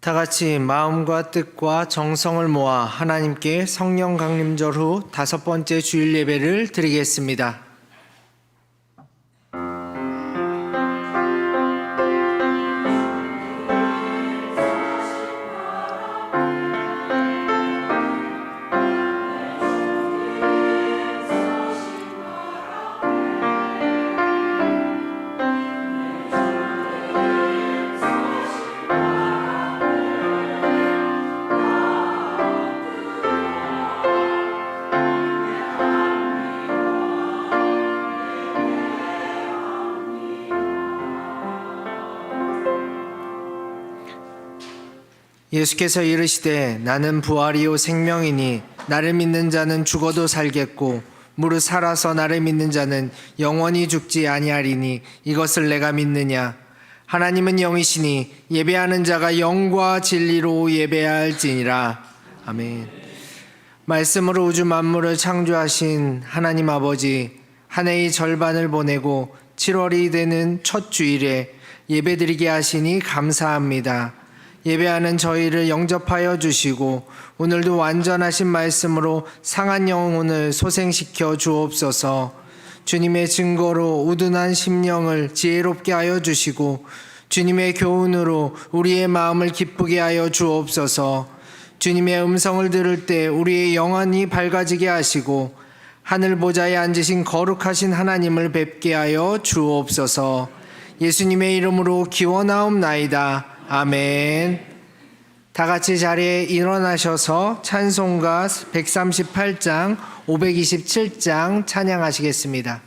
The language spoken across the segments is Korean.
다 같이 마음과 뜻과 정성을 모아 하나님께 성령 강림절 후 5번째 주일 예배를 드리겠습니다. 예수께서 이르시되 나는 부활이요 생명이니 나를 믿는 자는 죽어도 살겠고 무릇 살아서 나를 믿는 자는 영원히 죽지 아니하리니 이것을 내가 믿느냐. 하나님은 영이시니 예배하는 자가 영과 진리로 예배할지니라. 아멘. 말씀으로 우주 만물을 창조하신 하나님 아버지, 한 해의 절반을 보내고 7월이 되는 첫 주일에 예배드리게 하시니 감사합니다. 예배하는 저희를 영접하여 주시고 오늘도 완전하신 말씀으로 상한 영혼을 소생시켜 주옵소서. 주님의 증거로 우둔한 심령을 지혜롭게 하여 주시고 주님의 교훈으로 우리의 마음을 기쁘게 하여 주옵소서. 주님의 음성을 들을 때 우리의 영혼이 밝아지게 하시고 하늘 보좌에 앉으신 거룩하신 하나님을 뵙게 하여 주옵소서. 예수님의 이름으로 기원하옵나이다. 아멘. 다 같이 자리에 일어나셔서 찬송가 138장, 527장 찬양하시겠습니다.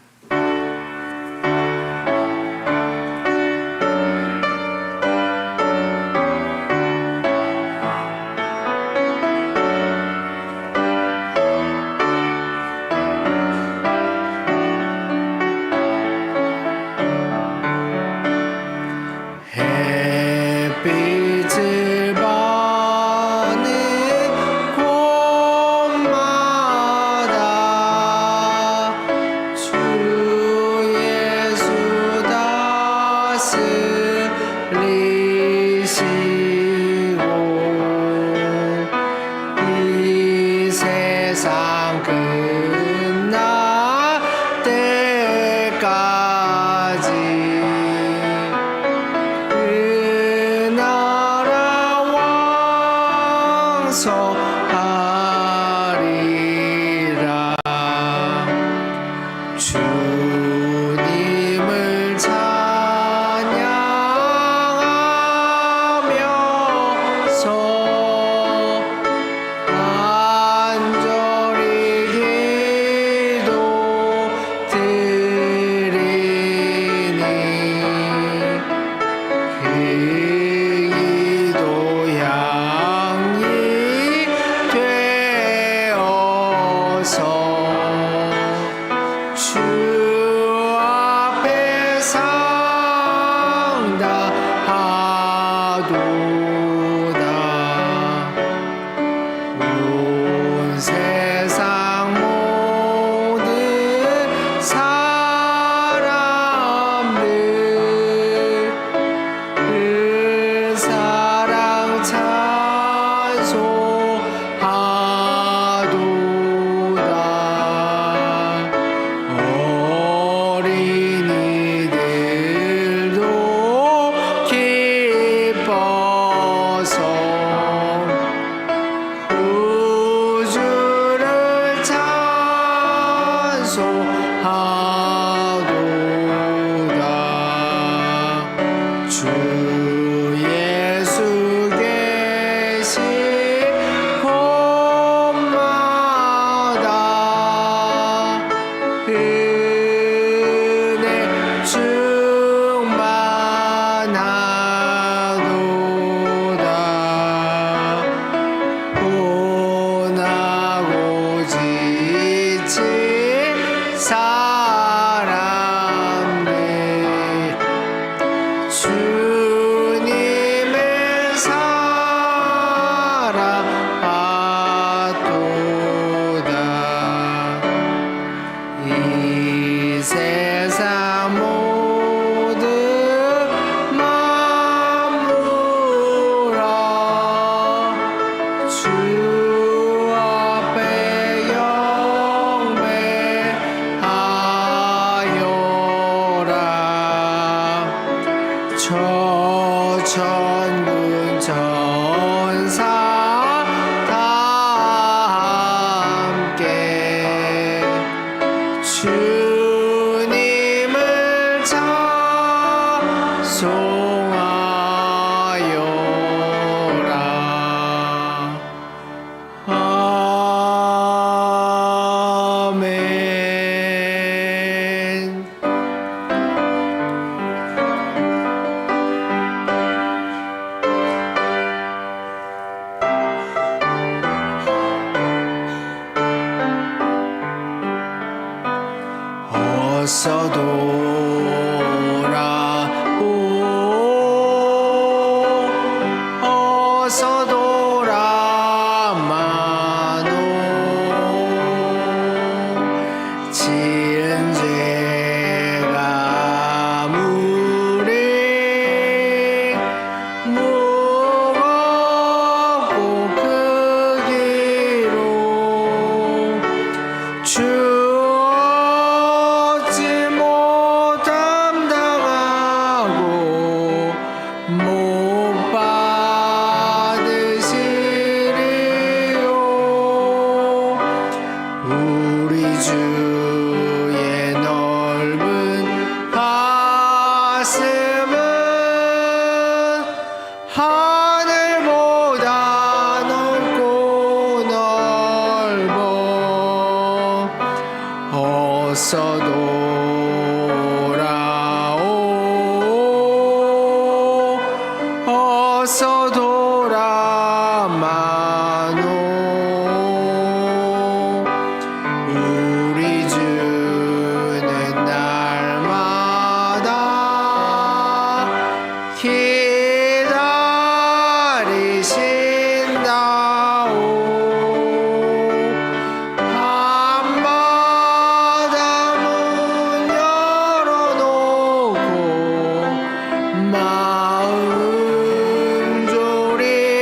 천사 다 함께 주님을 찬송하여라. 아멘. 어서 돌아오, 어서 돌아마노. 지은 죄가 무리 무겁고 크기로 주어지 못함 당하고 못 받으시리요. 우리 주의 넓은 가슴은 하늘보다 넓고 넓어. 어서 돌아오, 어서 돌아마노. 우리 주는 날마다 기다리신다오. 밤마다 문 열어놓고 마음 졸이시며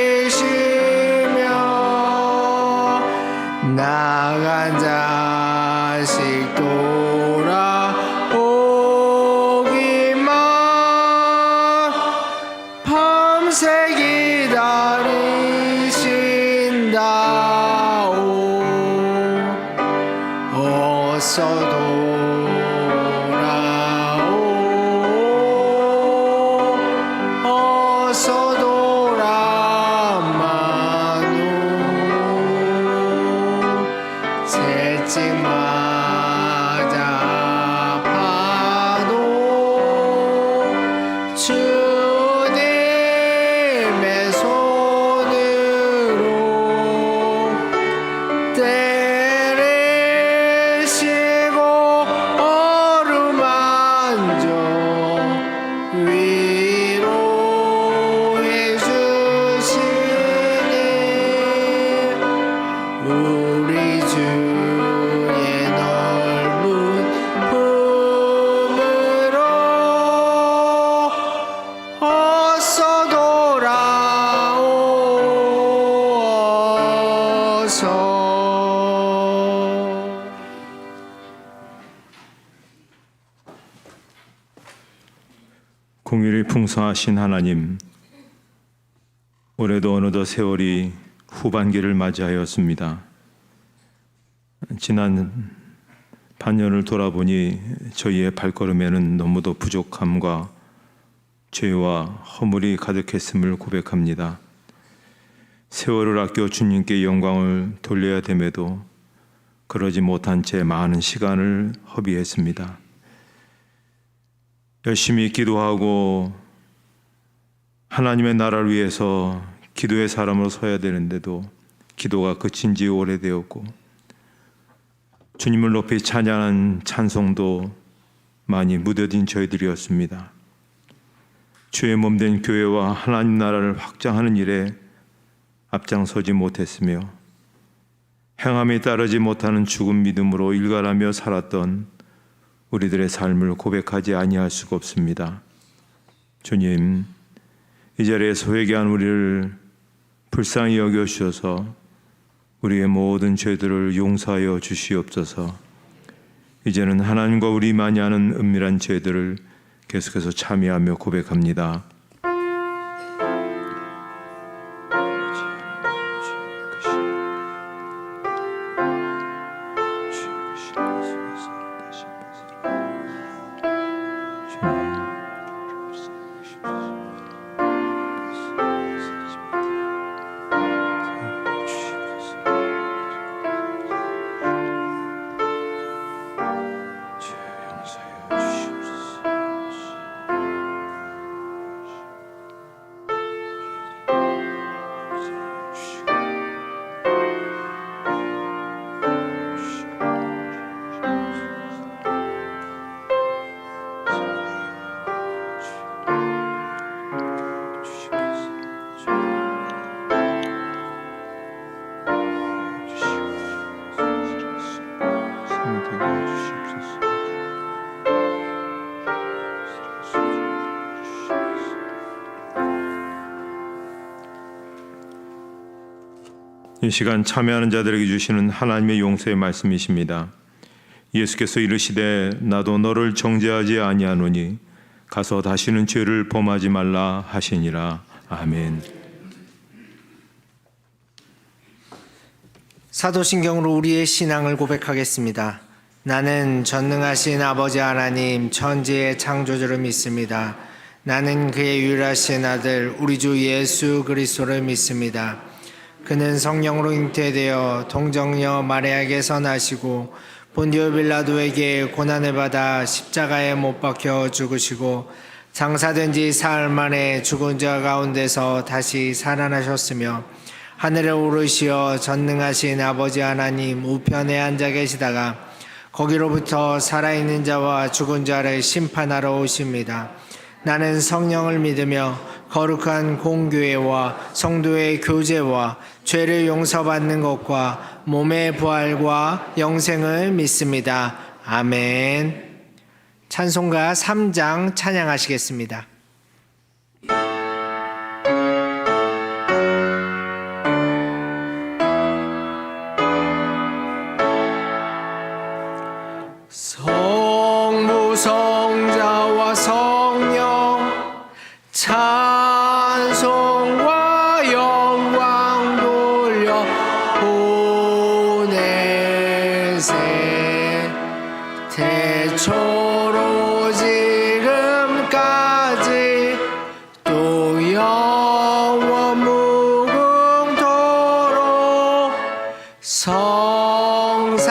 나간 자식 돌아오기만 밤새 기다리신다오. 어서 돌아오, 어서 돌아마노. 채찍마다 파도 주님의 손으로 때를 쉬고 어루만져 위로해 주시니 우리 주의 넓은 품으로 어서 돌아오, 어서. 공율이 풍성하신 하나님, 올해도 어느덧 세월이 후반기를 맞이하였습니다. 지난 반년을 돌아보니 저희의 발걸음에는 너무도 부족함과 죄와 허물이 가득했음을 고백합니다. 세월을 아껴 주님께 영광을 돌려야 됨에도 그러지 못한 채 많은 시간을 허비했습니다. 열심히 기도하고 하나님의 나라를 위해서 기도의 사람으로 서야 되는데도 기도가 그친 지 오래되었고, 주님을 높이 찬양하는 찬송도 많이 무뎌진 저희들이었습니다. 주의 몸된 교회와 하나님 나라를 확장하는 일에 앞장서지 못했으며 행함에 따르지 못하는 죽은 믿음으로 일갈하며 살았던 우리들의 삶을 고백하지 아니할 수가 없습니다. 주님, 이 자리에서 회개한 우리를 불쌍히 여겨주셔서 우리의 모든 죄들을 용서하여 주시옵소서. 이제는 하나님과 우리만이 아는 은밀한 죄들을 계속해서 참여하며 고백합니다. 이 시간 참여하는 자들에게 주시는 하나님의 용서의 말씀이십니다. 예수께서 이르시되 나도 너를 정죄하지 아니하노니 가서 다시는 죄를 범하지 말라 하시니라. 아멘. 사도신경으로 우리의 신앙을 고백하겠습니다. 나는 전능하신 아버지 하나님 천지의 창조주를 믿습니다. 나는 그의 유일하신 아들 우리 주 예수 그리스도를 믿습니다. 그는 성령으로 잉태되어 동정녀 마리아에게서 나시고 본디오 빌라도에게 고난을 받아 십자가에 못 박혀 죽으시고 장사된 지 사흘 만에 죽은 자 가운데서 다시 살아나셨으며 하늘에 오르시어 전능하신 아버지 하나님 우편에 앉아 계시다가 거기로부터 살아있는 자와 죽은 자를 심판하러 오십니다. 나는 성령을 믿으며 거룩한 공교회와 성도의 교제와 죄를 용서받는 것과 몸의 부활과 영생을 믿습니다. 아멘. 찬송가 3장 찬양하시겠습니다. 성부 성자와 성령 찬송과 영광 돌려 보내세 태초로 지금까지 또 영원 무궁토록 성삼위께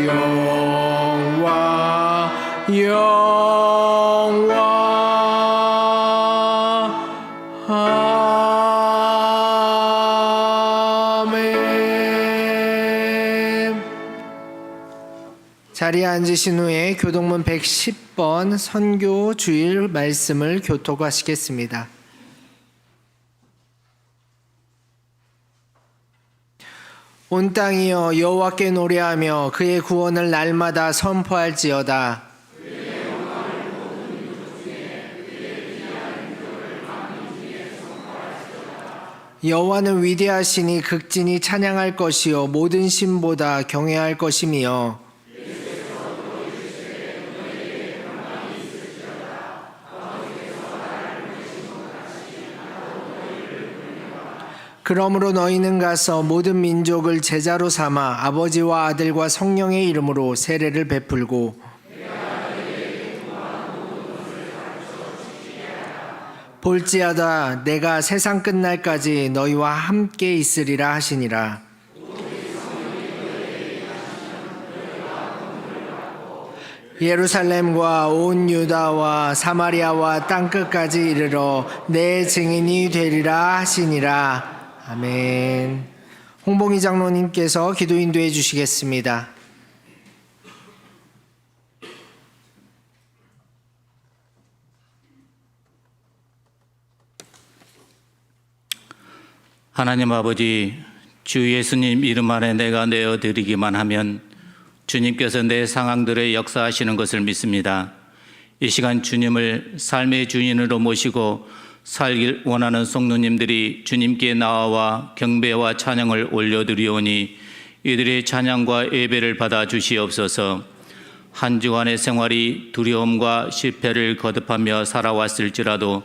영광 아멘. 자리에 앉으신 후에 교동문 110번 선교 주일 말씀을 교독하시겠습니다. 온 땅이여 여호와께 노래하며 그의 구원을 날마다 선포할지어다. 여호와는 위대하시니 극진히 찬양할 것이요 모든 신보다 경외할 것이며 그러므로 너희는 가서 모든 민족을 제자로 삼아 아버지와 아들과 성령의 이름으로 세례를 베풀고 볼지어다 내가 세상 끝날까지 너희와 함께 있으리라 하시니라. 예루살렘과 온 유다와 사마리아와 땅끝까지 이르러 내 증인이 되리라 하시니라. 아멘. 홍봉희 장로님께서 기도 인도해 주시겠습니다. 하나님 아버지, 주 예수님 이름 안에 내가 내어드리기만 하면 주님께서 내 상황들에 역사하시는 것을 믿습니다. 이 시간 주님을 삶의 주인으로 모시고 살길 원하는 성도님들이 주님께 나와 경배와 찬양을 올려드리오니 이들의 찬양과 예배를 받아 주시옵소서. 한 주간의 생활이 두려움과 실패를 거듭하며 살아왔을지라도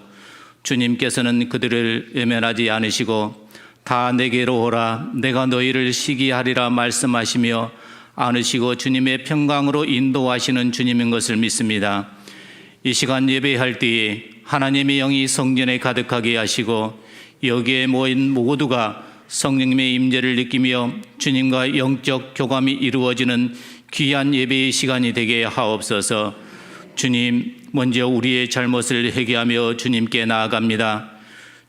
주님께서는 그들을 외면하지 않으시고 다 내게로 오라 내가 너희를 시기하리라 말씀하시며 안으시고 주님의 평강으로 인도하시는 주님인 것을 믿습니다. 이 시간 예배할 때에 하나님의 영이 성전에 가득하게 하시고 여기에 모인 모두가 성령님의 임재를 느끼며 주님과 영적 교감이 이루어지는 귀한 예배의 시간이 되게 하옵소서. 주님, 먼저 우리의 잘못을 회개하며 주님께 나아갑니다.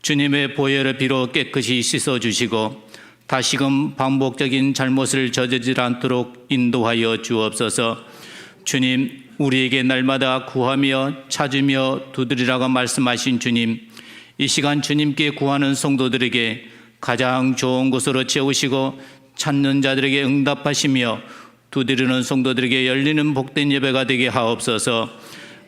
주님의 보혈의 피로 깨끗이 씻어주시고 다시금 반복적인 잘못을 저지르지 않도록 인도하여 주옵소서. 주님, 우리에게 날마다 구하며 찾으며 두드리라고 말씀하신 주님, 이 시간 주님께 구하는 성도들에게 가장 좋은 곳으로 채우시고 찾는 자들에게 응답하시며 두드리는 성도들에게 열리는 복된 예배가 되게 하옵소서.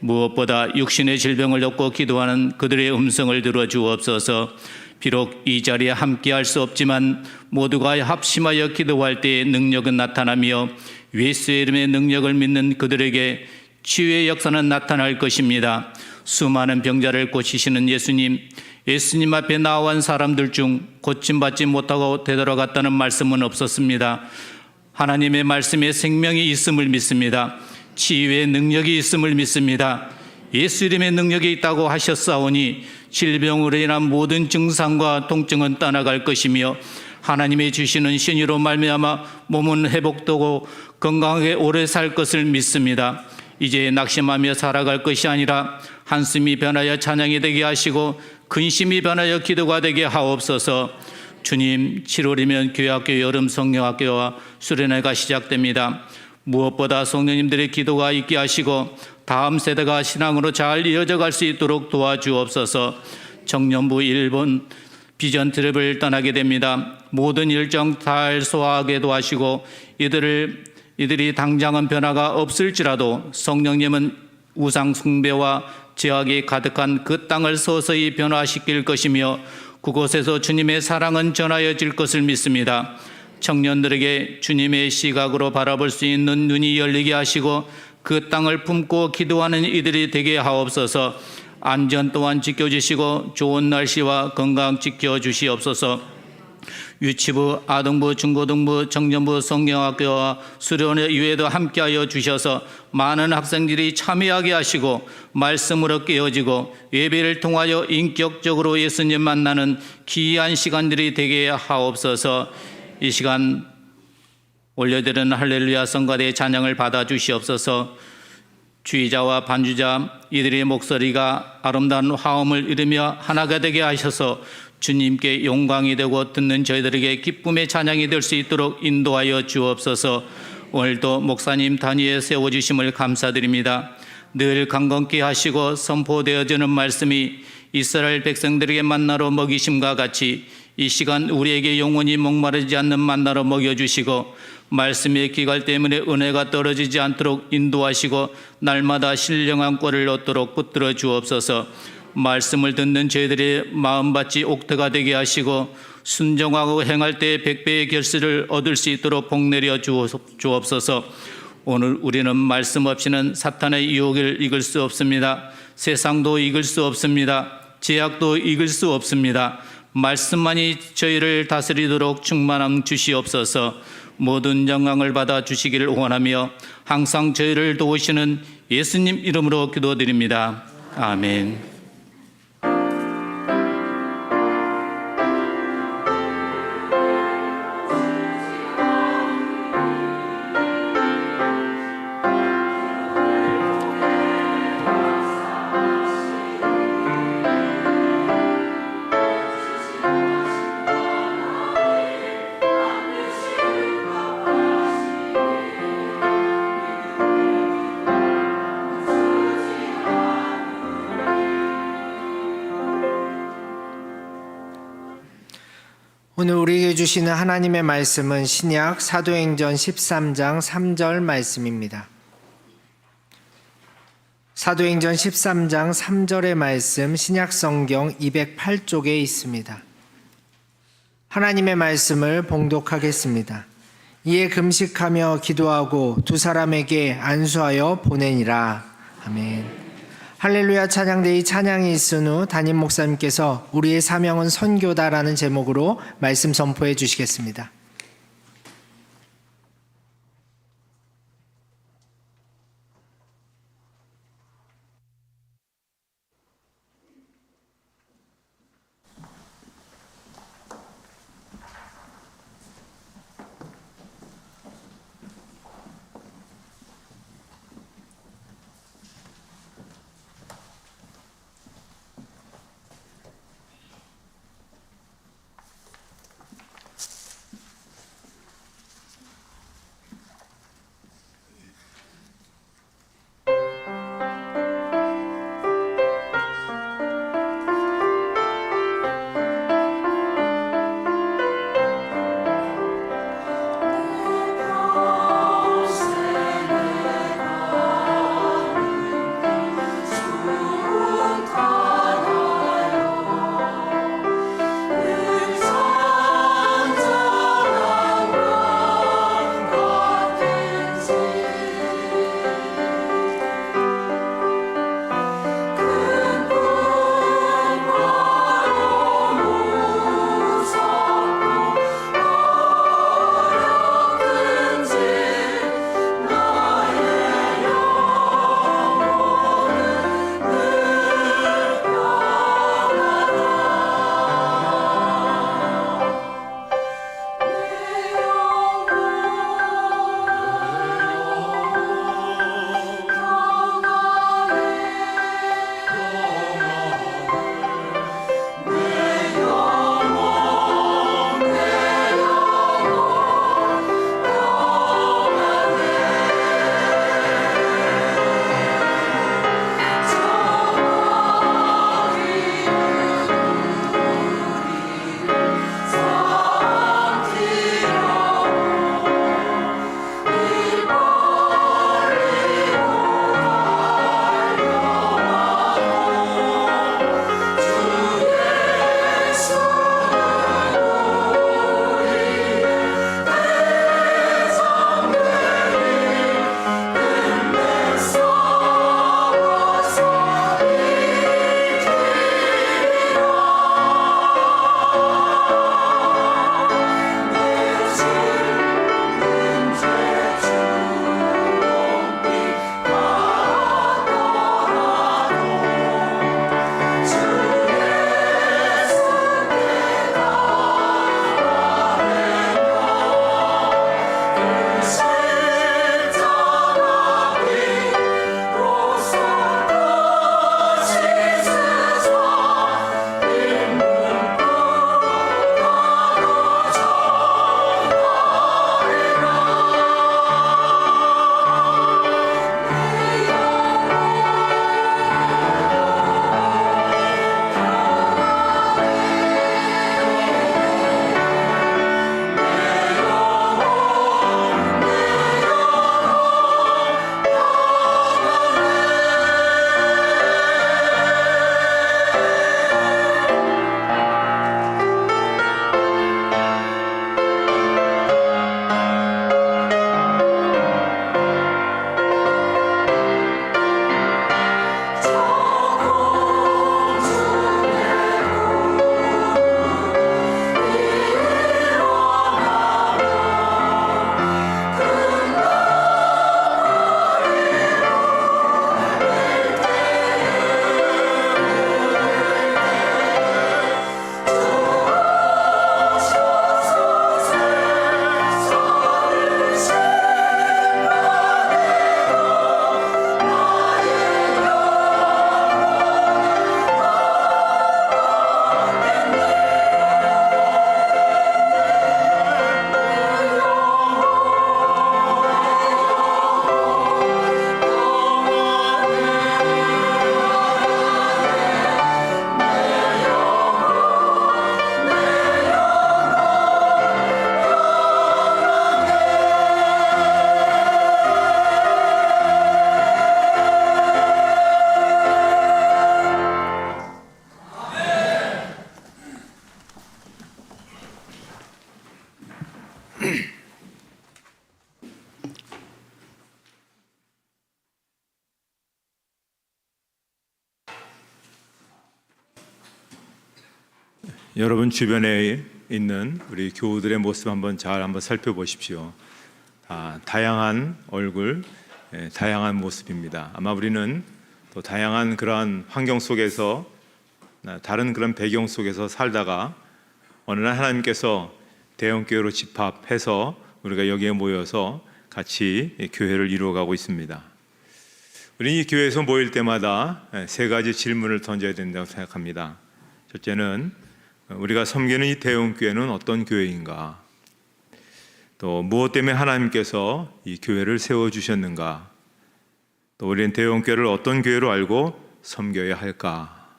무엇보다 육신의 질병을 얻고 기도하는 그들의 음성을 들어주옵소서. 비록 이 자리에 함께할 수 없지만 모두가 합심하여 기도할 때에 능력은 나타나며 예수의 이름의 능력을 믿는 그들에게 치유의 역사는 나타날 것입니다. 수많은 병자를 고치시는 예수님 앞에 나온 사람들 중 고침받지 못하고 되돌아갔다는 말씀은 없었습니다. 하나님의 말씀에 생명이 있음을 믿습니다. 치유의 능력이 있음을 믿습니다. 예수 이름의 능력이 있다고 하셨사오니 질병으로 인한 모든 증상과 통증은 떠나갈 것이며 하나님이 주시는 신유로 말미암아 몸은 회복되고 건강하게 오래 살 것을 믿습니다. 이제 낙심하며 살아갈 것이 아니라 한숨이 변하여 찬양이 되게 하시고 근심이 변하여 기도가 되게 하옵소서. 주님, 7월이면 교회학교 여름 성령학교와 수련회가 시작됩니다. 무엇보다 성령님들의 기도가 있게 하시고 다음 세대가 신앙으로 잘 이어져 갈 수 있도록 도와주옵소서. 청년부 일본 비전 트립을 떠나게 됩니다. 모든 일정 잘 소화하게 도와주시고 이들이 당장은 변화가 없을지라도 성령님은 우상 숭배와 죄악이 가득한 그 땅을 서서히 변화시킬 것이며 그곳에서 주님의 사랑은 전하여질 것을 믿습니다. 청년들에게 주님의 시각으로 바라볼 수 있는 눈이 열리게 하시고 그 땅을 품고 기도하는 이들이 되게 하옵소서. 안전 또한 지켜주시고 좋은 날씨와 건강 지켜주시옵소서. 유치부, 아동부, 중고등부, 청년부, 성경학교와 수련회 이외에도 함께하여 주셔서 많은 학생들이 참여하게 하시고 말씀으로 깨어지고 예배를 통하여 인격적으로 예수님 만나는 귀한 시간들이 되게 하옵소서. 이 시간 올려드리는 할렐루야 성가대의 찬양을 받아주시옵소서. 주의자와 반주자 이들의 목소리가 아름다운 화음을 이루며 하나가 되게 하셔서 주님께 영광이 되고 듣는 저희들에게 기쁨의 찬양이 될 수 있도록 인도하여 주옵소서. 오늘도 목사님 단위에 세워주심을 감사드립니다. 늘 강건케 하시고 선포되어지는 말씀이 이스라엘 백성들에게 만나로 먹이심과 같이 이 시간 우리에게 영원히 목마르지 않는 만나로 먹여주시고 말씀의 기갈 때문에 은혜가 떨어지지 않도록 인도하시고 날마다 신령한 꼴을 얻도록 붙들어 주옵소서. 말씀을 듣는 저희들의 마음밭이 옥토가 되게 하시고 순종하고 행할 때 백배의 결실을 얻을 수 있도록 복내려 주옵소서. 오늘 우리는 말씀 없이는 사탄의 유혹을 이길 수 없습니다. 세상도 이길 수 없습니다. 제약도 이길 수 없습니다. 말씀만이 저희를 다스리도록 충만함 주시옵소서. 모든 영광을 받아 주시기를 원하며 항상 저희를 도우시는 예수님 이름으로 기도드립니다. 아멘. 오늘 우리에게 주시는 하나님의 말씀은 신약 사도행전 13장 3절 말씀입니다. 사도행전 13장 3절의 말씀 신약 성경 208쪽에 있습니다. 하나님의 말씀을 봉독하겠습니다. 이에 금식하며 기도하고 두 사람에게 안수하여 보내니라. 아멘. 할렐루야 찬양대의 찬양이 있은 후 담임 목사님께서 우리의 사명은 선교다라는 제목으로 말씀 선포해 주시겠습니다. 여러분 주변에 있는 우리 교우들의 모습 한번 살펴보십시오. 다양한 얼굴, 다양한 모습입니다. 아마 우리는 또 다양한 그러한 환경 속에서 다른 그런 배경 속에서 살다가 어느 날 하나님께서 대형교회로 집합해서 우리가 여기에 모여서 같이 교회를 이루어가고 있습니다. 우리는 이 교회에서 모일 때마다 세 가지 질문을 던져야 된다고 생각합니다. 첫째는 우리가 섬기는 이 대형교회는 어떤 교회인가? 또 무엇 때문에 하나님께서 이 교회를 세워주셨는가? 또 우리는 대형교회를 어떤 교회로 알고 섬겨야 할까?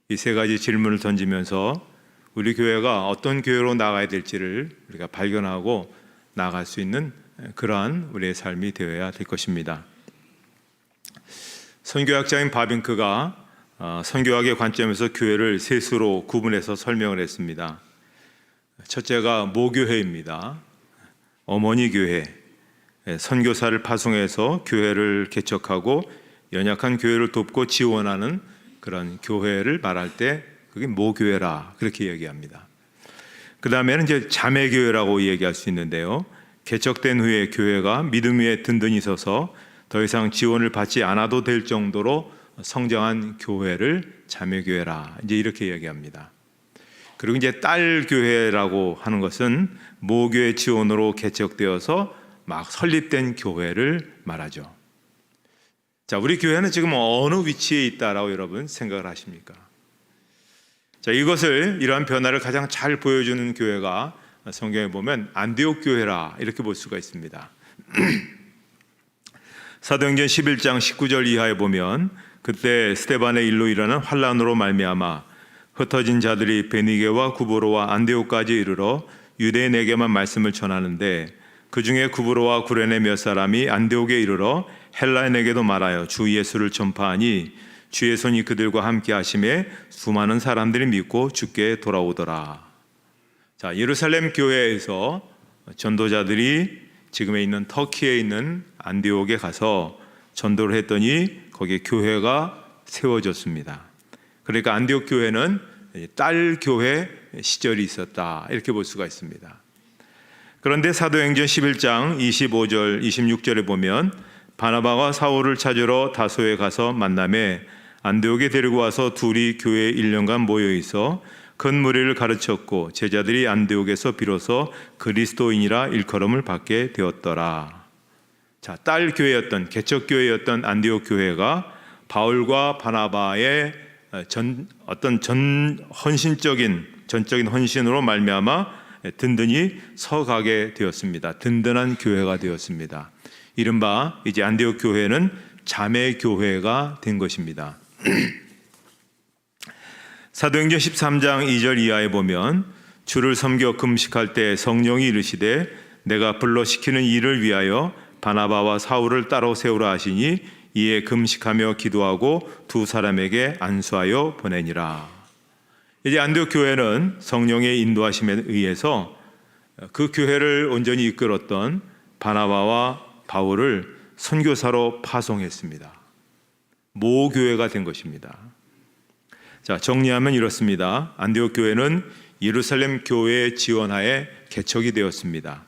이 세 가지 질문을 던지면서 우리 교회가 어떤 교회로 나가야 될지를 우리가 발견하고 나아갈 수 있는 그러한 우리의 삶이 되어야 될 것입니다. 선교학자인 바빙크가 선교학의 관점에서 교회를 세 수로 구분해서 설명을 했습니다. 첫째가 모교회입니다. 어머니 교회, 선교사를 파송해서 교회를 개척하고 연약한 교회를 돕고 지원하는 그런 교회를 말할 때 그게 모교회라 그렇게 얘기합니다. 그 다음에는 이제 자매교회라고 얘기할 수 있는데요. 개척된 후에 교회가 믿음 위에 든든히 서서 더 이상 지원을 받지 않아도 될 정도로 성장한 교회를 자매교회라 이제 이렇게 얘기합니다. 그리고 이제 딸교회라고 하는 것은 모교회 지원으로 개척되어서 막 설립된 교회를 말하죠. 자, 우리 교회는 지금 어느 위치에 있다라고 여러분 생각을 하십니까? 자, 이러한 변화를 가장 잘 보여주는 교회가 성경에 보면 안디옥 교회라 이렇게 볼 수가 있습니다. 사도행전 11장 19절 이하에 보면 그때 스데반의 일로 일어난 환란으로 말미암아 흩어진 자들이 베니게와 구브로와 안디옥까지 이르러 유대인에게만 말씀을 전하는데 그 중에 구브로와 구레네 몇 사람이 안디옥에 이르러 헬라인에게도 말하여 주 예수를 전파하니 주의 손이 그들과 함께 하심에 수많은 사람들이 믿고 주께 돌아오더라. 자, 예루살렘 교회에서 전도자들이 지금에 있는 터키에 있는 안디옥에 가서 전도를 했더니 거기에 교회가 세워졌습니다. 그러니까 안디옥 교회는 딸 교회 시절이 있었다 이렇게 볼 수가 있습니다. 그런데 사도행전 11장 25절 26절에 보면 바나바가 사울을 찾으러 다소에 가서 만나매 안디옥에 데리고 와서 둘이 교회에 1년간 모여 있어 큰 무리를 가르쳤고 제자들이 안디옥에서 비로소 그리스도인이라 일컬음을 받게 되었더라. 자, 딸 교회였던 개척 교회였던 안디옥 교회가 바울과 바나바의 전적인 헌신으로 말미암아 든든히 서가게 되었습니다. 든든한 교회가 되었습니다. 이른바 이제 안디옥 교회는 자매 교회가 된 것입니다. 사도행전 13장 2절 이하에 보면 주를 섬겨 금식할 때 성령이 이르시되 내가 불러 시키는 일을 위하여 바나바와 사울을 따로 세우라 하시니 이에 금식하며 기도하고 두 사람에게 안수하여 보내니라. 이제 안디옥 교회는 성령의 인도하심에 의해서 그 교회를 온전히 이끌었던 바나바와 바울을 선교사로 파송했습니다. 모교회가 된 것입니다. 자, 정리하면 이렇습니다. 안디옥 교회는 예루살렘 교회의 지원하에 개척이 되었습니다.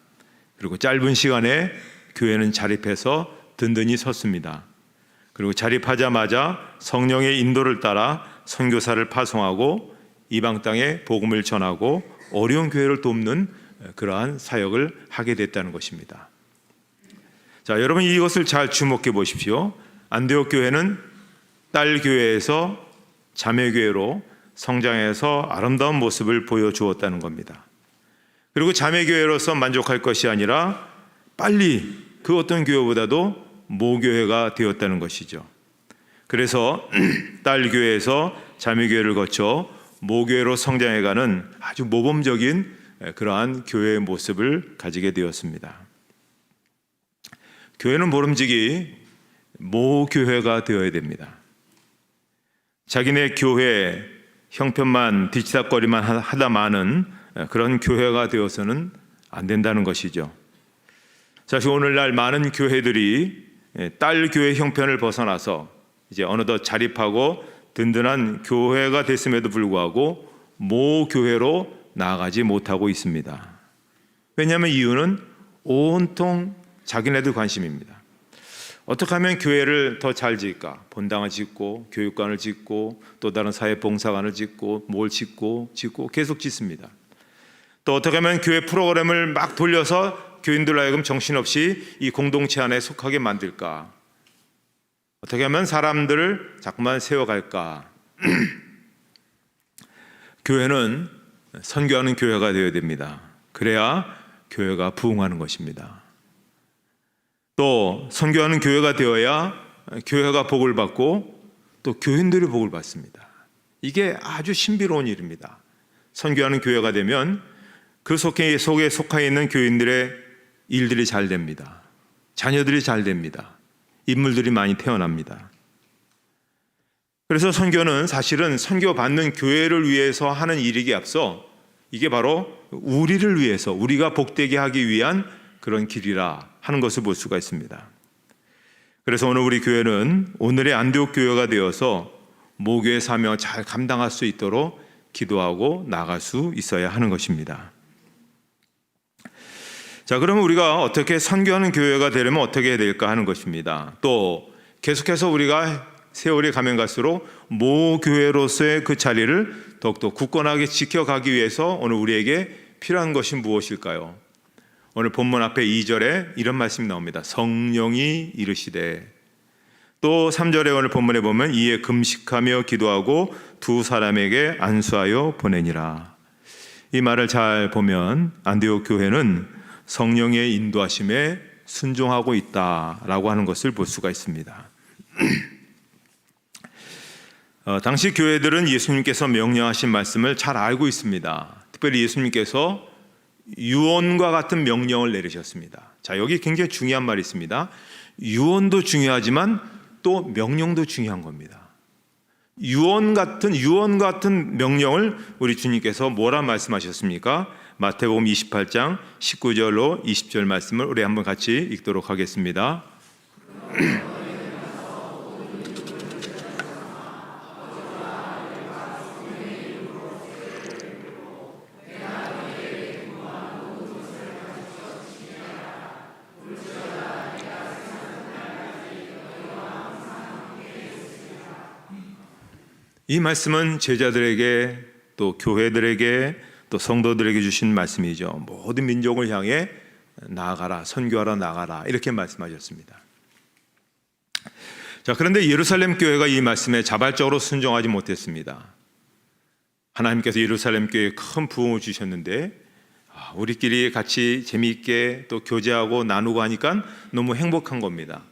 그리고 짧은 시간에 교회는 자립해서 든든히 섰습니다. 그리고 자립하자마자 성령의 인도를 따라 선교사를 파송하고 이방 땅에 복음을 전하고 어려운 교회를 돕는 그러한 사역을 하게 됐다는 것입니다. 자, 여러분 이것을 잘 주목해 보십시오. 안디옥 교회는 딸 교회에서 자매 교회로 성장해서 아름다운 모습을 보여주었다는 겁니다. 그리고 자매 교회로서 만족할 것이 아니라 빨리 그 어떤 교회보다도 모교회가 되었다는 것이죠. 그래서 딸 교회에서 자매 교회를 거쳐 모교회로 성장해가는 아주 모범적인 그러한 교회의 모습을 가지게 되었습니다. 교회는 모름지기 모교회가 되어야 됩니다. 자기네 교회 형편만 뒤치다거리만 하다마는 그런 교회가 되어서는 안 된다는 것이죠. 사실 오늘날 많은 교회들이 딸 교회 형편을 벗어나서 이제 어느덧 자립하고 든든한 교회가 됐음에도 불구하고 모 교회로 나아가지 못하고 있습니다. 왜냐하면 이유는 온통 자기네들 관심입니다. 어떻게 하면 교회를 더 잘 지을까? 본당을 짓고 교육관을 짓고 또 다른 사회봉사관을 짓고 뭘 짓고 계속 짓습니다. 또 어떻게 하면 교회 프로그램을 막 돌려서 교인들 하여금 정신없이 이 공동체 안에 속하게 만들까? 어떻게 하면 사람들을 자꾸만 세워갈까? 교회는 선교하는 교회가 되어야 됩니다. 그래야 교회가 부흥하는 것입니다. 또 선교하는 교회가 되어야 교회가 복을 받고 또 교인들이 복을 받습니다. 이게 아주 신비로운 일입니다. 선교하는 교회가 되면 그 속에 속해 있는 교인들의 일들이 잘 됩니다. 자녀들이 잘 됩니다. 인물들이 많이 태어납니다. 그래서 선교는 사실은 선교받는 교회를 위해서 하는 일이기에 앞서 이게 바로 우리를 위해서 우리가 복되게 하기 위한 그런 길이라 하는 것을 볼 수가 있습니다. 그래서 오늘 우리 교회는 오늘의 안디옥 교회가 되어서 모교의 사명을 잘 감당할 수 있도록 기도하고 나아갈 수 있어야 하는 것입니다. 자, 그러면 우리가 어떻게 선교하는 교회가 되려면 어떻게 해야 될까 하는 것입니다. 또 계속해서 우리가 세월이 가면 갈수록 모 교회로서의 그 자리를 더욱더 굳건하게 지켜가기 위해서 오늘 우리에게 필요한 것이 무엇일까요? 오늘 본문 앞에 2절에 이런 말씀이 나옵니다. 성령이 이르시되. 또 3절에 오늘 본문에 보면 이에 금식하며 기도하고 두 사람에게 안수하여 보내니라. 이 말을 잘 보면 안디옥 교회는 성령의 인도하심에 순종하고 있다라고 하는 것을 볼 수가 있습니다. 당시 교회들은 예수님께서 명령하신 말씀을 잘 알고 있습니다. 특별히 예수님께서 유언과 같은 명령을 내리셨습니다. 자, 여기 굉장히 중요한 말이 있습니다. 유언도 중요하지만 또 명령도 중요한 겁니다. 유언 같은 명령을 우리 주님께서 뭐라 말씀하셨습니까? 마태복음 28장 19절로 20절 말씀을 우리 한번 같이 읽도록 하겠습니다. 이 말씀은 제자들에게 또 교회들에게 또 성도들에게 주신 말씀이죠. 모든 민족을 향해 나아가라, 선교하라, 나가라 이렇게 말씀하셨습니다. 자, 그런데 예루살렘 교회가 이 말씀에 자발적으로 순종하지 못했습니다. 하나님께서 예루살렘 교회에 큰 부흥을 주셨는데 우리끼리 같이 재미있게 또 교제하고 나누고 하니까 너무 행복한 겁니다.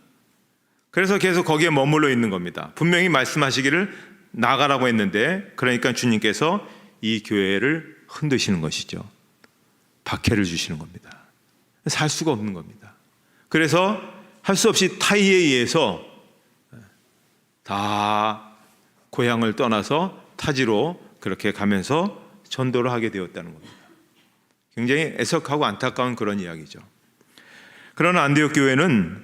그래서 계속 거기에 머물러 있는 겁니다. 분명히 말씀하시기를 나가라고 했는데 그러니까 주님께서 이 교회를 흔드시는 것이죠. 박해를 주시는 겁니다. 살 수가 없는 겁니다. 그래서 할 수 없이 타의에 의해서 다 고향을 떠나서 타지로 그렇게 가면서 전도를 하게 되었다는 겁니다. 굉장히 애석하고 안타까운 그런 이야기죠. 그러나 안디옥 교회는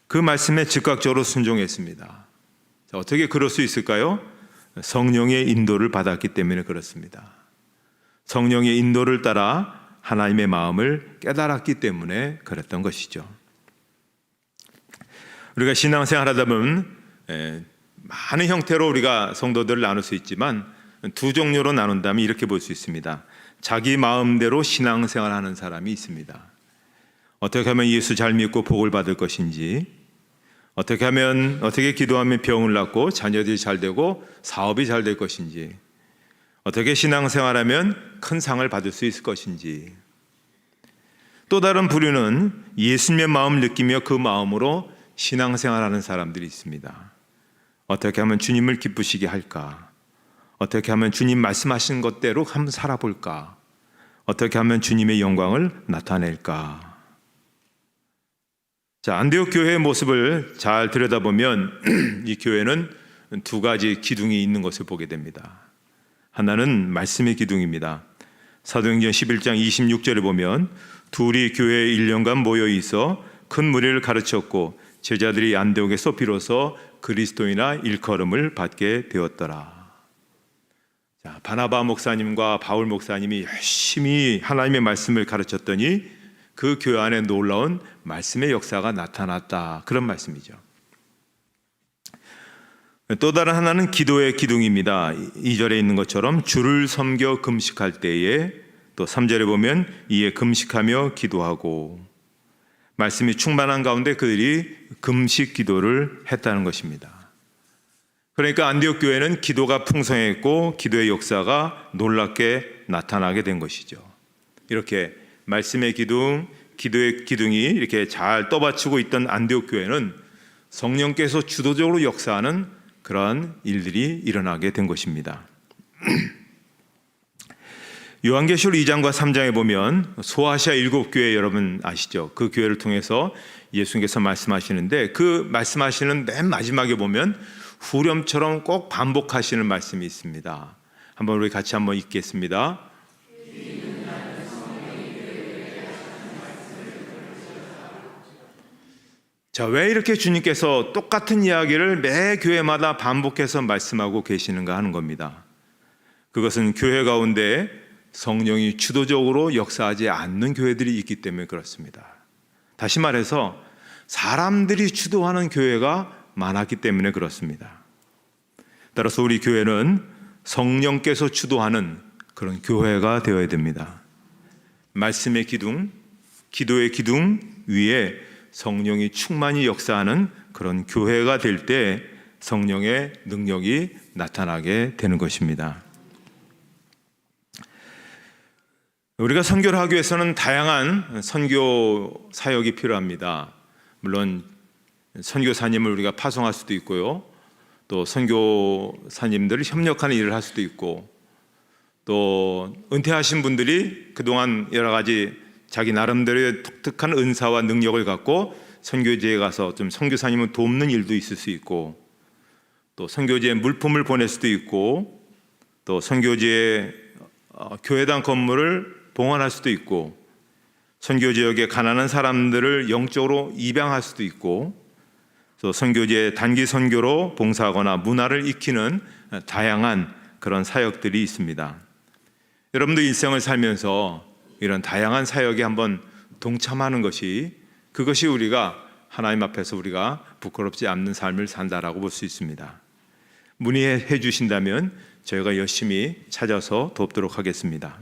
그 말씀에 즉각적으로 순종했습니다. 자, 어떻게 그럴 수 있을까요? 성령의 인도를 받았기 때문에 그렇습니다. 성령의 인도를 따라 하나님의 마음을 깨달았기 때문에 그랬던 것이죠. 우리가 신앙생활하다 보면 많은 형태로 우리가 성도들을 나눌 수 있지만 두 종류로 나눈다면 이렇게 볼 수 있습니다. 자기 마음대로 신앙생활하는 사람이 있습니다. 어떻게 하면 예수 잘 믿고 복을 받을 것인지, 어떻게 기도하면 병을 낫고 자녀들이 잘 되고 사업이 잘 될 것인지, 어떻게 신앙생활하면 큰 상을 받을 수 있을 것인지. 또 다른 부류는 예수님의 마음을 느끼며 그 마음으로 신앙생활하는 사람들이 있습니다. 어떻게 하면 주님을 기쁘시게 할까? 어떻게 하면 주님 말씀하신 것대로 한번 살아볼까? 어떻게 하면 주님의 영광을 나타낼까? 자, 안디옥 교회의 모습을 잘 들여다보면 이 교회는 두 가지 기둥이 있는 것을 보게 됩니다. 하나는 말씀의 기둥입니다. 사도행전 11장 26절에 보면 둘이 교회에 1년간 모여 있어 큰 무리를 가르쳤고 제자들이 안디옥에서 비로소 그리스도인의 일컬음을 받게 되었더라. 자, 바나바 목사님과 바울 목사님이 열심히 하나님의 말씀을 가르쳤더니 그 교회 안에 놀라운 말씀의 역사가 나타났다. 그런 말씀이죠. 또 다른 하나는 기도의 기둥입니다. 2절에 있는 것처럼 주를 섬겨 금식할 때에, 또 3절에 보면 이에 금식하며 기도하고, 말씀이 충만한 가운데 그들이 금식 기도를 했다는 것입니다. 그러니까 안디옥 교회는 기도가 풍성했고 기도의 역사가 놀랍게 나타나게 된 것이죠. 이렇게 말씀의 기둥, 기도의 기둥이 이렇게 잘 떠받치고 있던 안디옥 교회는 성령께서 주도적으로 역사하는 그러한 일들이 일어나게 된 것입니다. 요한계시록 2장과 3장에 보면 소아시아 7교회 여러분 아시죠? 그 교회를 통해서 예수님께서 말씀하시는데, 그 말씀하시는 맨 마지막에 보면 후렴처럼 꼭 반복하시는 말씀이 있습니다. 한번 우리 같이 한번 읽겠습니다. 자, 왜 이렇게 주님께서 똑같은 이야기를 매 교회마다 반복해서 말씀하고 계시는가 하는 겁니다. 그것은 교회 가운데 성령이 주도적으로 역사하지 않는 교회들이 있기 때문에 그렇습니다. 다시 말해서 사람들이 주도하는 교회가 많았기 때문에 그렇습니다. 따라서 우리 교회는 성령께서 주도하는 그런 교회가 되어야 됩니다. 말씀의 기둥, 기도의 기둥 위에 성령이 충만히 역사하는 그런 교회가 될 때 성령의 능력이 나타나게 되는 것입니다. 우리가 선교를 하기 위해서는 다양한 선교 사역이 필요합니다. 물론 선교사님을 우리가 파송할 수도 있고요, 또 선교사님들이 협력하는 일을 할 수도 있고, 또 은퇴하신 분들이 그동안 여러 가지 자기 나름대로의 독특한 은사와 능력을 갖고 선교지에 가서 좀 선교사님을 돕는 일도 있을 수 있고, 또 선교지에 물품을 보낼 수도 있고, 또 선교지에 교회당 건물을 봉헌할 수도 있고, 선교 지역의 가난한 사람들을 영적으로 입양할 수도 있고, 또 선교지에 단기 선교로 봉사하거나 문화를 익히는 다양한 그런 사역들이 있습니다. 여러분도 일생을 살면서 이런 다양한 사역에 한번 동참하는 것이, 그것이 우리가 하나님 앞에서 우리가 부끄럽지 않는 삶을 산다라고 볼 수 있습니다. 문의해 주신다면 저희가 열심히 찾아서 돕도록 하겠습니다.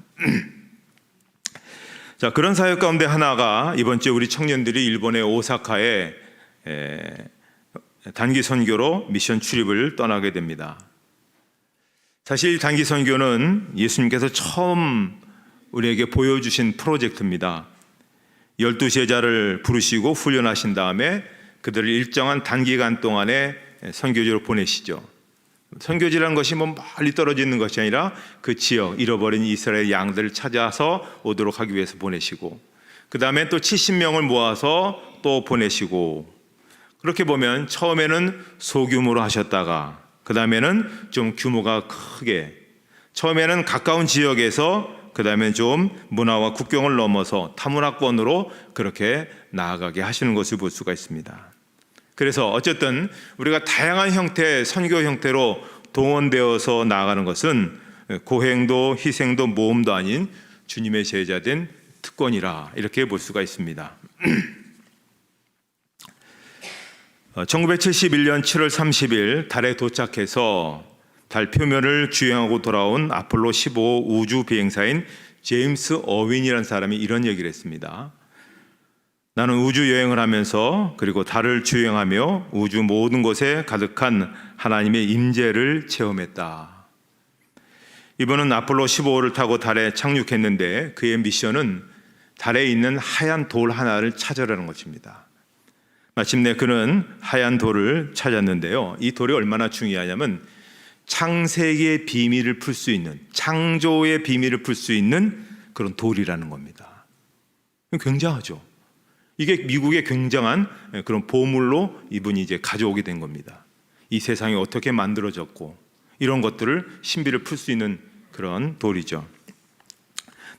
자, 그런 사역 가운데 하나가 이번 주에 우리 청년들이 일본의 오사카에 단기 선교로 미션 출입을 떠나게 됩니다. 사실 단기 선교는 예수님께서 처음 우리에게 보여주신 프로젝트입니다. 12제자를 부르시고 훈련하신 다음에 그들을 일정한 단기간 동안에 선교지로 보내시죠. 선교지라는 것이 뭐 멀리 떨어져 있는 것이 아니라 그 지역, 잃어버린 이스라엘 양들을 찾아서 오도록 하기 위해서 보내시고, 그 다음에 또 70명을 모아서 또 보내시고, 그렇게 보면 처음에는 소규모로 하셨다가 그 다음에는 좀 규모가 크게, 처음에는 가까운 지역에서 그 다음에 좀 문화와 국경을 넘어서 타문화권으로 그렇게 나아가게 하시는 것을 볼 수가 있습니다. 그래서 어쨌든 우리가 다양한 형태의 선교 형태로 동원되어서 나아가는 것은 고행도 희생도 모험도 아닌 주님의 제자된 특권이라, 이렇게 볼 수가 있습니다. 1971년 7월 30일 달에 도착해서 달 표면을 주행하고 돌아온 아폴로 15 우주 비행사인 제임스 어윈이라는 사람이 이런 얘기를 했습니다. 나는 우주 여행을 하면서 그리고 달을 주행하며 우주 모든 곳에 가득한 하나님의 임재를 체험했다. 이번은 아폴로 15호를 타고 달에 착륙했는데 그의 미션은 달에 있는 하얀 돌 하나를 찾으라는 것입니다. 마침내 그는 하얀 돌을 찾았는데요. 이 돌이 얼마나 중요하냐면 창세기의 비밀을 풀 수 있는, 창조의 비밀을 풀 수 있는 그런 돌이라는 겁니다. 굉장하죠. 이게 미국의 굉장한 그런 보물로 이분이 이제 가져오게 된 겁니다. 이 세상이 어떻게 만들어졌고 이런 것들을 신비를 풀 수 있는 그런 돌이죠.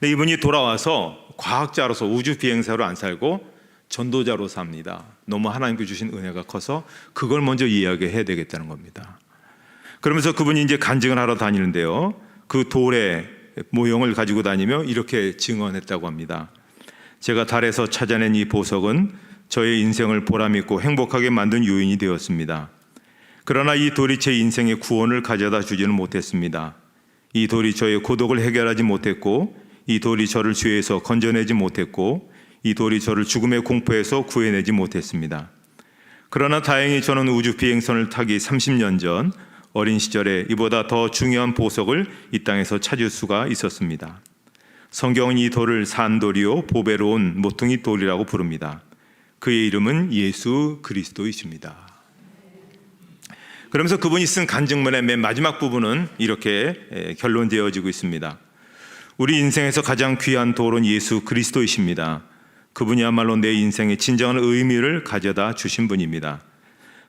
근데 이분이 돌아와서 과학자로서 우주 비행사로 안 살고 전도자로 삽니다. 너무 하나님께 주신 은혜가 커서 그걸 먼저 이야기해야 되겠다는 겁니다. 그러면서 그분이 이제 간증을 하러 다니는데요. 그 돌의 모형을 가지고 다니며 이렇게 증언했다고 합니다. 제가 달에서 찾아낸 이 보석은 저의 인생을 보람있고 행복하게 만든 요인이 되었습니다. 그러나 이 돌이 제 인생의 구원을 가져다 주지는 못했습니다. 이 돌이 저의 고독을 해결하지 못했고, 이 돌이 저를 죄에서 건져내지 못했고, 이 돌이 저를 죽음의 공포에서 구해내지 못했습니다. 그러나 다행히 저는 우주 비행선을 타기 30년 전 어린 시절에 이보다 더 중요한 보석을 이 땅에서 찾을 수가 있었습니다. 성경은 이 돌을 산돌이요 보배로운 모퉁이 돌이라고 부릅니다. 그의 이름은 예수 그리스도이십니다. 그러면서 그분이 쓴 간증문의 맨 마지막 부분은 이렇게 결론되어지고 있습니다. 우리 인생에서 가장 귀한 돌은 예수 그리스도이십니다. 그분이야말로 내 인생의 진정한 의미를 가져다 주신 분입니다.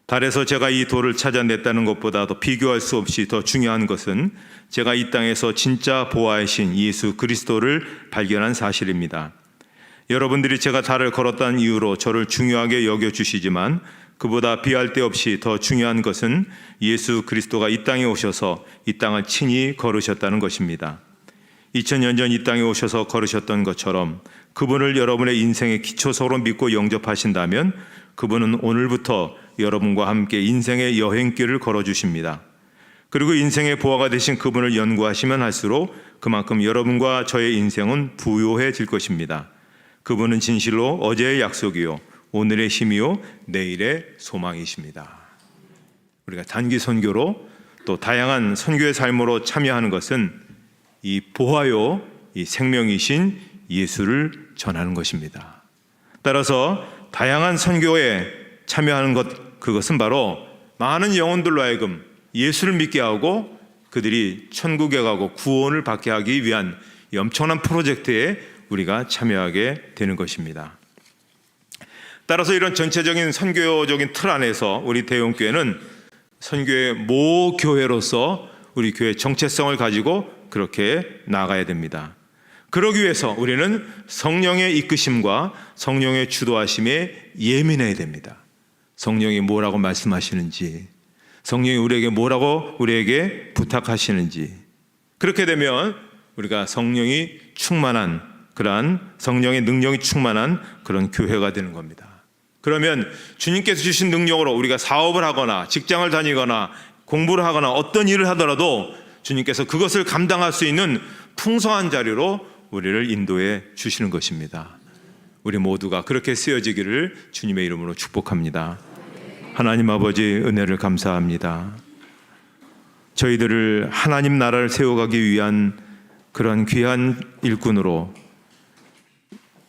달에서 제가 이 돌을 찾아냈다는 것보다도 비교할 수 없이 더 중요한 것은 제가 이 땅에서 진짜 보아이신 예수 그리스도를 발견한 사실입니다. 여러분들이 제가 달을 걸었다는 이유로 저를 중요하게 여겨주시지만 그보다 비할 데 없이 더 중요한 것은 예수 그리스도가 이 땅에 오셔서 이 땅을 친히 걸으셨다는 것입니다. 2000년 전 이 땅에 오셔서 걸으셨던 것처럼 그분을 여러분의 인생의 기초석으로 믿고 영접하신다면 그분은 오늘부터 여러분과 함께 인생의 여행길을 걸어주십니다. 그리고 인생의 보화가 되신 그분을 연구하시면 할수록 그만큼 여러분과 저의 인생은 부요해질 것입니다. 그분은 진실로 어제의 약속이요 오늘의 힘이요 내일의 소망이십니다. 우리가 단기 선교로 또 다양한 선교의 삶으로 참여하는 것은 이 보화요 이 생명이신 예수를 전하는 것입니다. 따라서 다양한 선교에 참여하는 것, 그것은 바로 많은 영혼들로 하여금 예수를 믿게 하고 그들이 천국에 가고 구원을 받게 하기 위한 이 엄청난 프로젝트에 우리가 참여하게 되는 것입니다. 따라서 이런 전체적인 선교적인 틀 안에서 우리 대형교회는 선교의 모교회로서 우리 교회의 정체성을 가지고 그렇게 나가야 됩니다. 그러기 위해서 우리는 성령의 이끄심과 성령의 주도하심에 예민해야 됩니다. 성령이 뭐라고 말씀하시는지, 성령이 우리에게 뭐라고 우리에게 부탁하시는지, 그렇게 되면 우리가 성령이 충만한 그러한 성령의 능력이 충만한 그런 교회가 되는 겁니다. 그러면 주님께서 주신 능력으로 우리가 사업을 하거나 직장을 다니거나 공부를 하거나 어떤 일을 하더라도 주님께서 그것을 감당할 수 있는 풍성한 자리로 우리를 인도해 주시는 것입니다. 우리 모두가 그렇게 쓰여지기를 주님의 이름으로 축복합니다. 하나님 아버지 은혜를 감사합니다. 저희들을 하나님 나라를 세워가기 위한 그런 귀한 일꾼으로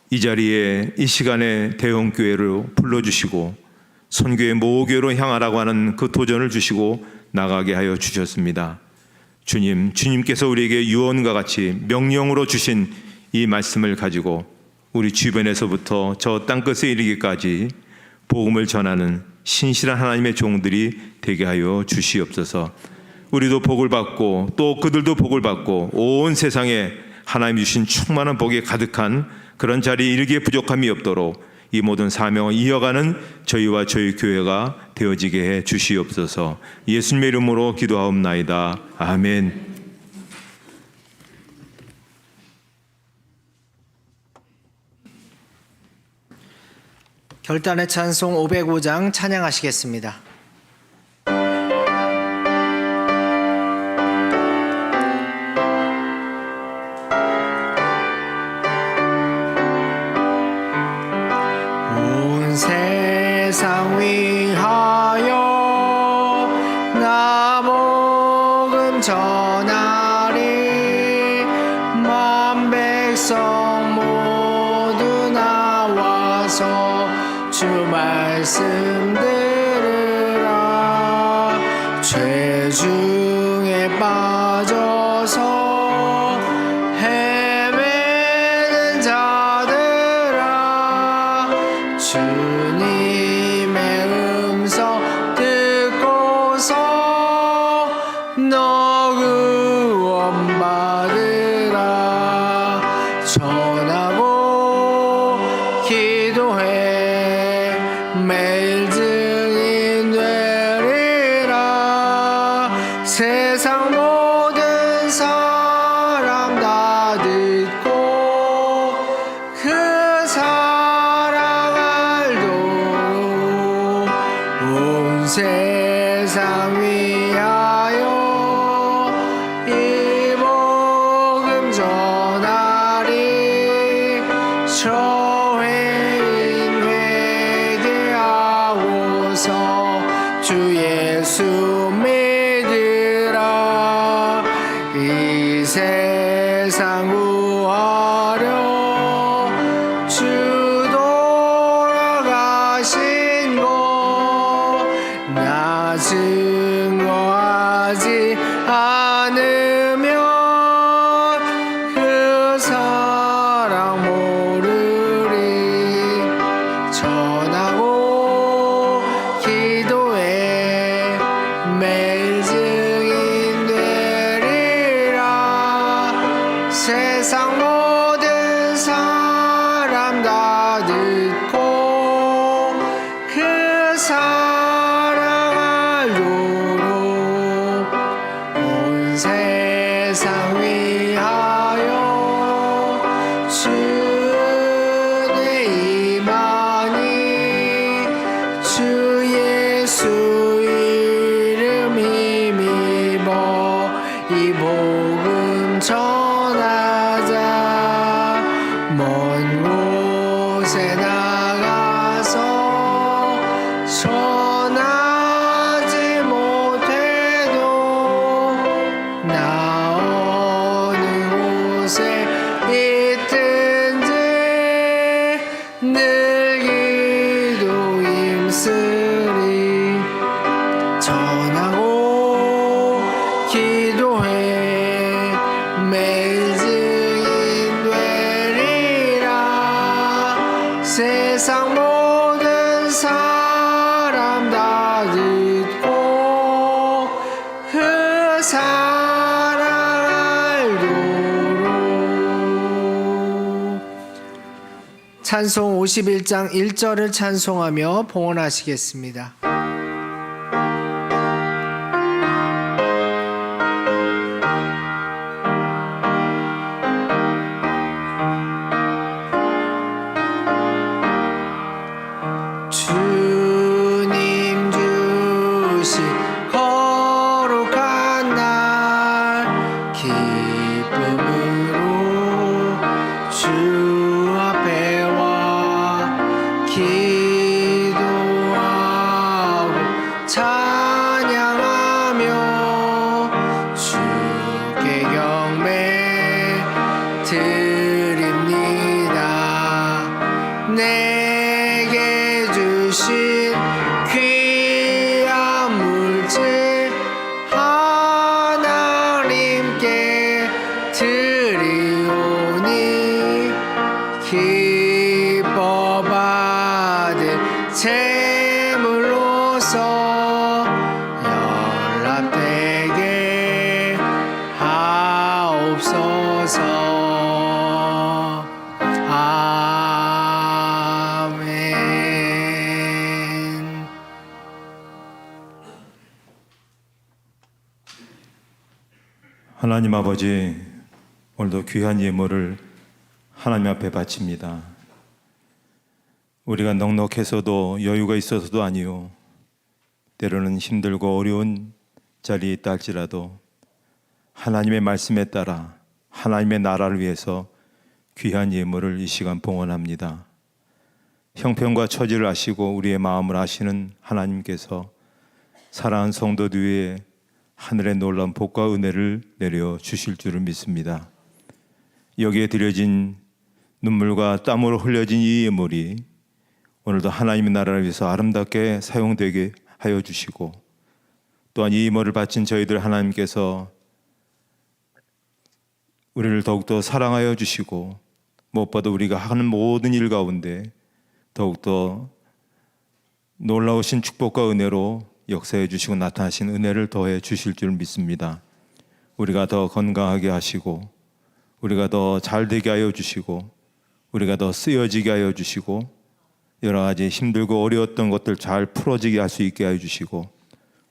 이 자리에 이 시간에 대형교회로 불러주시고 선교의 모교로 향하라고 하는 그 도전을 주시고 나가게 하여 주셨습니다. 주님께서 우리에게 유언과 같이 명령으로 주신 이 말씀을 가지고 우리 주변에서부터 저 땅끝에 이르기까지 복음을 전하는 신실한 하나님의 종들이 되게 하여 주시옵소서. 우리도 복을 받고 또 그들도 복을 받고 온 세상에 하나님 주신 충만한 복이 가득한 그런 자리에 이르기에 부족함이 없도록 이 모든 사명을 이어가는 저희와 저희 교회가 되어지게 해 주시옵소서. 예수님의 이름으로 기도하옵나이다. 아멘. 결단의 찬송 505장 찬양하시겠습니다. 온 세상 위하여 나 복음 전하리 만 백성 모두 나와서 주 말씀 들으라. 죄 중에 빠져서 헤매는 자들아 주님의 음성 듣고서 너 구원 받으라. 전하고 기도해 매일 증인 되리라. 세상 모든 그 사랑 모르리. 전하고 기도해 매일 증인 되리라. 세상 모든 사람 다 듣고 그 사랑 알도록 온 세상 위하여 주의 임하니 주 예수 이름 힘입어 이 복음 전하자. 먼 곳에 나가서 전하지 못해도 나 어느 곳에 있든지 늘 기도 힘쓰리. 전하고 기도해 매일 증인 되리라. 세상 모든 사람 다 듣고 그 사랑 알도록. 찬송 51장 1절을 찬송하며 봉헌하시겠습니다. 주님 주신 거룩한 날 기쁨으로 주 앞에 와 기도하고 찬양하며 주께 경배 드립니다. 내게 주신 귀한 물질 하나님께 드리오니 기뻐 받은 제물로서 연락되게 하옵소서. 아멘. 하나님 아버지, 오늘도 귀한 예물을 하나님 앞에 바칩니다. 우리가 넉넉해서도 여유가 있어서도 아니요, 때로는 힘들고 어려운 자리에 있다 할지라도 하나님의 말씀에 따라 하나님의 나라를 위해서 귀한 예물을 이 시간 봉헌합니다. 형편과 처지를 아시고 우리의 마음을 아시는 하나님께서 사랑하는 성도들 위해 하늘의 놀라운 복과 은혜를 내려 주실 줄을 믿습니다. 여기에 드려진 눈물과 땀으로 흘려진 이 예물이 오늘도 하나님의 나라를 위해서 아름답게 사용되게 하여 주시고, 또한 이 예물을 바친 저희들 하나님께서 우리를 더욱더 사랑하여 주시고, 무엇보다 우리가 하는 모든 일 가운데 더욱더 놀라우신 축복과 은혜로 역사해 주시고 나타나신 은혜를 더해 주실 줄 믿습니다. 우리가 더 건강하게 하시고, 우리가 더 잘되게 하여 주시고, 우리가 더 쓰여지게 하여 주시고, 여러 가지 힘들고 어려웠던 것들 잘 풀어지게 할 수 있게 하여 주시고,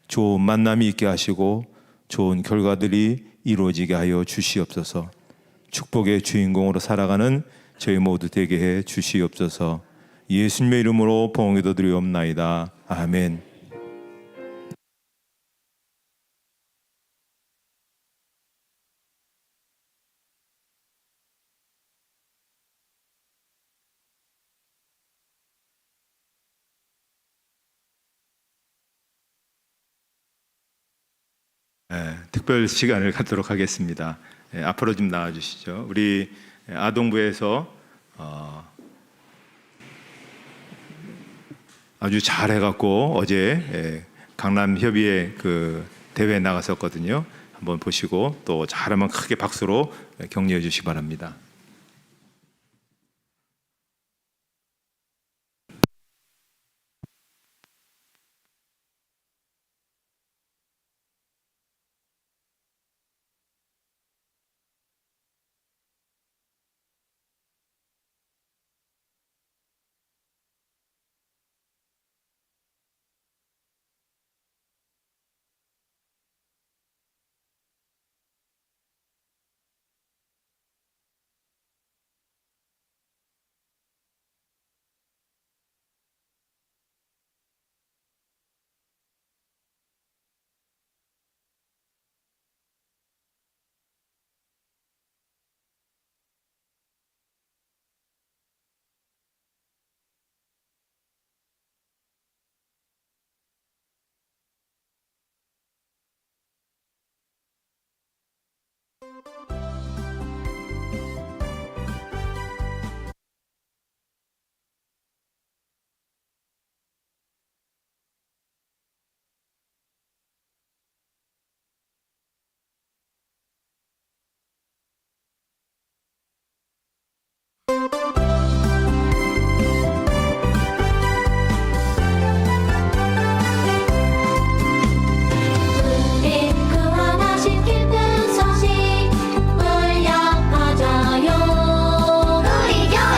좋은 만남이 있게 하시고 좋은 결과들이 이루어지게 하여 주시옵소서. 축복의 주인공으로 살아가는 저희 모두 되게 해 주시옵소서. 예수님의 이름으로 봉헌기도 드리옵나이다. 아멘. 특별 시간을 갖도록 하겠습니다. 앞으로 좀 나와주시죠. 우리 아동부에서 아주 잘해갖고 어제 강남협의회 그 대회에 나갔었거든요. 한번 보시고 또 잘하면 크게 박수로 격려해 주시기 바랍니다. 우리 구원하신 기쁜 소식 울려 퍼져요. 우리 교회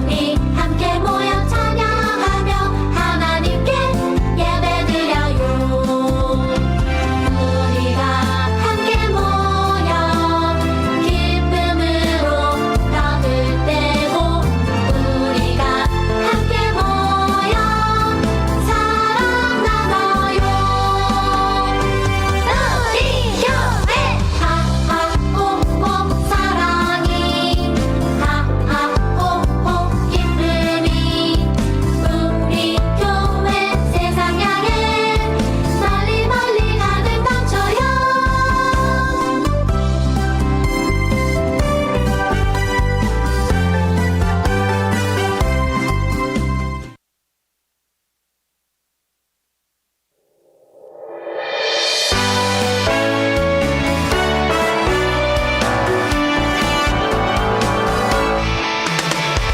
우리 함께 모여 찬양하며 하나님께 예배드려요. 우리가 함께 모여 기쁨으로 떡을 떼고 우리가 함께 모여 사랑 나눠요. 우리 교회 하하호호 사랑이 하하호호 기쁨이 우리 교회 세상 향해 멀리 멀리 가득 넘쳐요.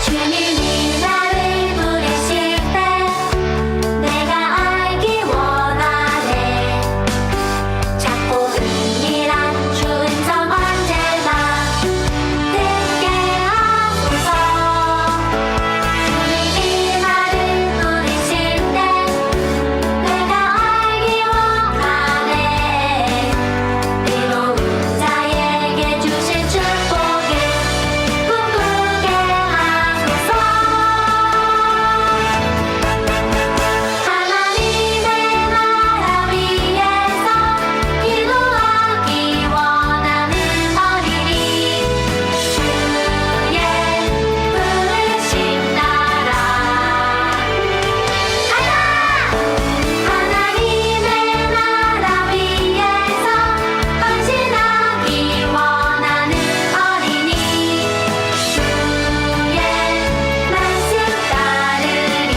주님이 나를 부르실 때 내가 알기 원하네. 작고 은밀한 주 음성 언제나 듣게 하소서. 주님이 나를 부르실 때 내가 알기 원하네. 의로운 자에게 주실 축복을 꿈꾸게 하소서. 하나님의 나라 위에서 기도하기 원하는 어린이 주의 부르심 따라 하나님의 나라 위에서 헌신하기 원하는 어린이 주의 말씀 따르리.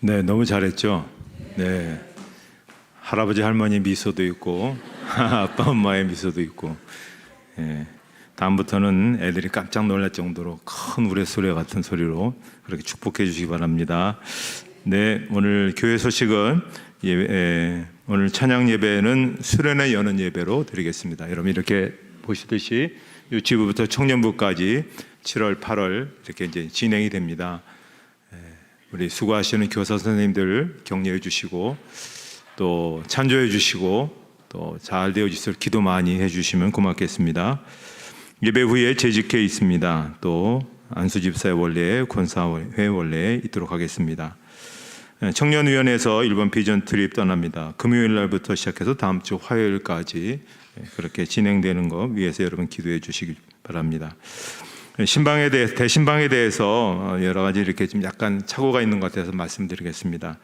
네, 너무 잘했죠. 네, 할아버지 할머니 미소도 있고 아빠 엄마의 미소도 있고. 예, 다음부터는 애들이 깜짝 놀랄 정도로 큰 우레소리 같은 소리로 그렇게 축복해 주시기 바랍니다. 네, 오늘 교회 소식은 오늘 찬양 예배는 수련회 여는 예배로 드리겠습니다. 여러분 이렇게 보시듯이 유치부부터 청년부까지 7월, 8월 이렇게 이제 진행이 됩니다. 우리 수고하시는 교사 선생님들 격려해 주시고 또 찬조해 주시고 또 잘 되어 주실 기도 많이 해 주시면 고맙겠습니다. 예배 후에 재직회 있습니다. 또 안수집사의 원례, 권사회 원례 있도록 하겠습니다. 청년위원회에서 일본 비전 트립 떠납니다. 금요일 날부터 시작해서 다음 주 화요일까지 그렇게 진행되는 거 위해서 여러분 기도해 주시기 바랍니다. 대신방에 대해서 여러 가지 이렇게 좀 약간 착오가 있는 것 같아서 말씀드리겠습니다.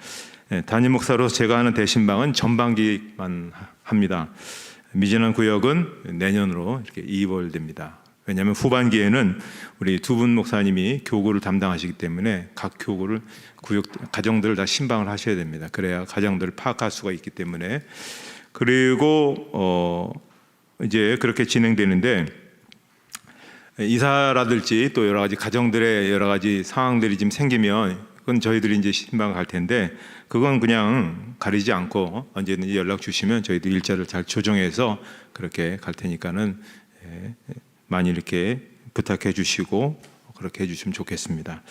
담임 목사로 제가 하는 대신방은 전반기만 합니다. 미진한 구역은 내년으로 이렇게 이월됩니다. 왜냐하면 후반기에는 우리 두 분 목사님이 교구를 담당하시기 때문에 각 교구를 가정들을 다 신방을 하셔야 됩니다. 그래야 가정들을 파악할 수가 있기 때문에. 그리고 이제 그렇게 진행되는데 이사라든지 또 여러 가지 가정들의 여러 가지 상황들이 좀 생기면 그건 저희들이 이제 신방 갈 텐데 그건 그냥 가리지 않고 언제든지 연락 주시면 저희도 일자를 잘 조정해서 그렇게 갈 테니까는 많이 이렇게 부탁해 주시고 그렇게 해주시면 좋겠습니다.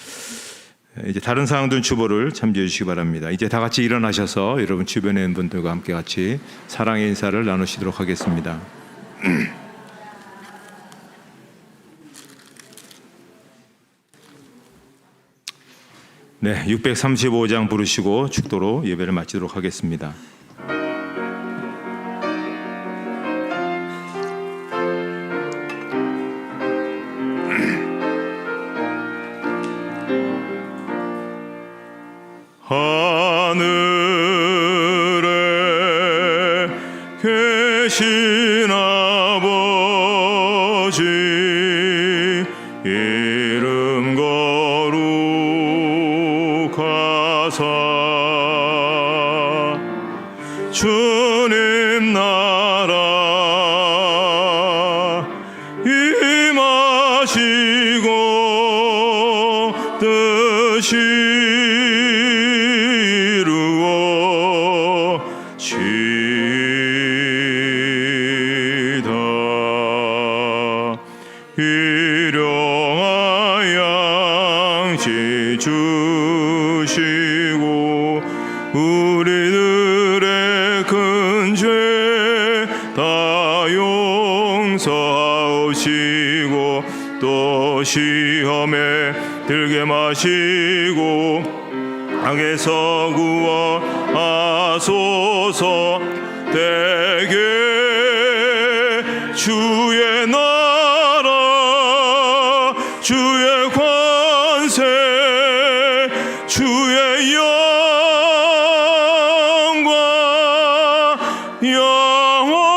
이제 다른 사항들 주보를 참조해 주시기 바랍니다. 이제 다 같이 일어나셔서 여러분 주변에 있는 분들과 함께 같이 사랑의 인사를 나누시도록 하겠습니다. 네, 635장 부르시고 축도로 예배를 마치도록 하겠습니다. 하늘에 계신 아버지 이름 거룩하사 주님 나라 임하시고 뜻이 이루어지다 일용할 양식 주시고 우리들의 큰 죄 다 용서하시고 또 시험에 들게 마시고 악에서 구원하소서. 대개 주의 나라 주의 권세 주의 영광 영원히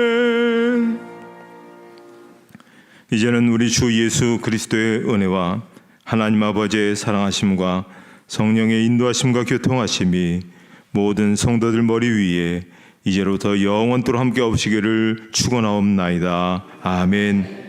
아멘. 이제는 우리 주 예수 그리스도의 은혜와 하나님 아버지의 사랑하심과 성령의 인도하심과 교통하심이 모든 성도들 머리 위에 이제로부터 영원토록 함께 없으기를 축원하옵나이다. 아멘.